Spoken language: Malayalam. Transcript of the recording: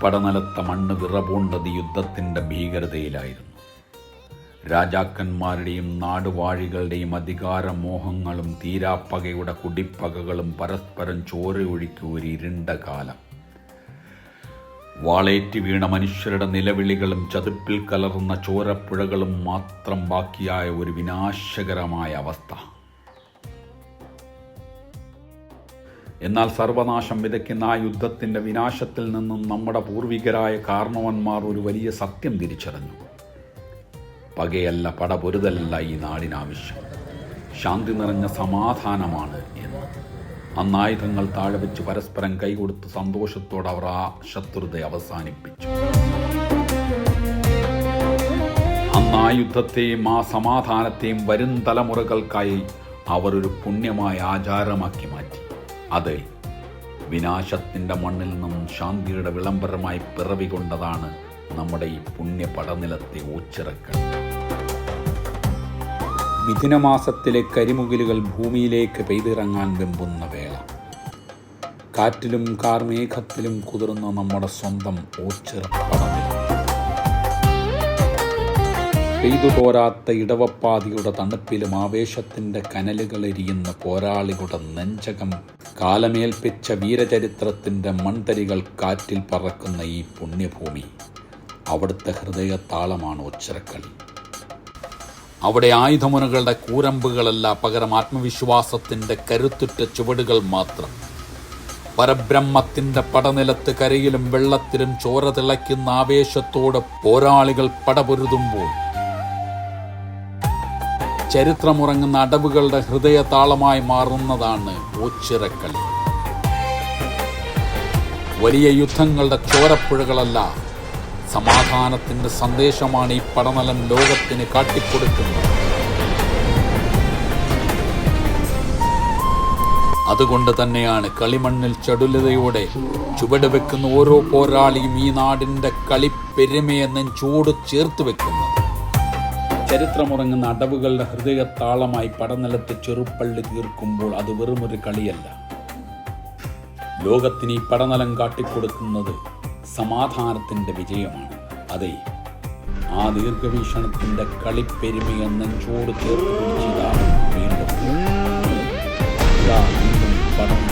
പടനിലത്ത മണ്ണ് വിറപൂണ്ടത് യുദ്ധത്തിൻ്റെ ഭീകരതയിലായിരുന്നു. രാജാക്കന്മാരുടെയും നാടുവാഴികളുടെയും അധികാരമോഹങ്ങളും തീരാപ്പകയുടെ കുടിപ്പകകളും പരസ്പരം ചോരയൊഴുക്കി ഒരു ഇരുണ്ട കാലം. വാളേറ്റി വീണ മനുഷ്യരുടെ നിലവിളികളും ചതുപ്പിൽ കലർന്ന ചോരപ്പുഴകളും മാത്രം ബാക്കിയായ ഒരു വിനാശകരമായ അവസ്ഥ. എന്നാൽ സർവനാശം വിതയ്ക്കുന്ന ആ യുദ്ധത്തിൻ്റെ വിനാശത്തിൽ നിന്നും നമ്മുടെ പൂർവികരായ കാരണവന്മാർ ഒരു വലിയ സത്യം തിരിച്ചറിഞ്ഞു. പകയല്ല, പടപൊരുതലല്ല ഈ നാടിനാവശ്യം, ശാന്തി നിറഞ്ഞ സമാധാനമാണ് എന്ന്. അന്ന് ആയുധങ്ങൾ താഴെ വെച്ച് പരസ്പരം കൈകൊടുത്ത് സന്തോഷത്തോടെ അവർ ആ ശത്രുത അവസാനിപ്പിച്ചു. അന്ന് ആ യുദ്ധത്തെയും ആ സമാധാനത്തെയും വരും തലമുറകൾക്കായി അവർ ഒരു പുണ്യമായ ആചാരമാക്കി മാറ്റി. അതെ, വിനാശത്തിൻ്റെ മണ്ണിൽ നിന്നും ശാന്തിയുടെ വിളംബരമായി പിറവികൊണ്ടതാണ് നമ്മുടെ ഈ പുണ്യ പടനിലത്തെ ഓച്ചിറക്കൾ. മിഥുനമാസത്തിലെ കരിമുകിലുകൾ ഭൂമിയിലേക്ക് പെയ്തിറങ്ങാൻ വെമ്പുന്ന വേള. കാറ്റിലും കാർമേഘത്തിലും കുതിർന്ന നമ്മുടെ സ്വന്തം ഓച്ചിറപ്പടനിലം. പെയ്തു തോരാത്ത ഇടവപ്പാതിയുടെ തണുപ്പിലും ആവേശത്തിൻ്റെ കനലുകളെരിയുന്ന പോരാളികളുടെ നെഞ്ചകം കാലമേൽപ്പിച്ച വീരചരിത്രത്തിൻ്റെ മൺതരികൾ കാറ്റിൽ പറക്കുന്ന ഈ പുണ്യഭൂമി, അവിടുത്തെ ഹൃദയതാളമാണ് ഓച്ചിറക്കളി. അവിടെ ആയുധമുനകളുടെ കൂരമ്പുകളല്ല, പകരം ആത്മവിശ്വാസത്തിൻ്റെ കരുത്തുറ്റ ചുവടുകൾ മാത്രം. പരബ്രഹ്മത്തിൻ്റെ പടനിലത്ത് കരയിലും വെള്ളത്തിലും ചോര തിളയ്ക്കുന്ന ആവേശത്തോടെ പോരാളികൾ പടപൊരുതുമ്പോൾ ചരിത്രമുറങ്ങുന്ന അടവുകളുടെ ഹൃദയതാളമായി മാറുന്നതാണ് ഓച്ചിറക്കളി. വലിയ യുദ്ധങ്ങളുടെ ചോരപ്പുഴകളല്ല, സമാധാനത്തിൻ്റെ സന്ദേശമാണ് ഈ പടനിലം ലോകത്തിന് കാട്ടിക്കൊടുക്കുന്നത്. അതുകൊണ്ട് തന്നെയാണ് കളിമണ്ണിൽ ചടുലതയോടെ ചുവട് വെക്കുന്ന ഓരോ പോരാളിയും ഈ നാടിൻ്റെ കളിപ്പെരുമയെ നെഞ്ചോട് ചേർത്ത് വെക്കുന്നത്. ചരിത്രമുറങ്ങുന്ന അടവുകളുടെ ഹൃദയതാളമായി പടനിലത്ത് ചെറുപ്പള്ളി തീർക്കുമ്പോൾ അത് വെറുമൊരു കളിയല്ല. ലോകത്തിന് ഈ പടനിലം കാട്ടിക്കൊടുക്കുന്നത് സമാധാനത്തിൻ്റെ വിജയമാണ്. അതെ, ആ ദീർഘവീക്ഷണത്തിൻ്റെ കളിപ്പെരുമയെ നെഞ്ചോട് ചേർത്ത് പിടിച്ചതാണ് വീണ്ടും പടം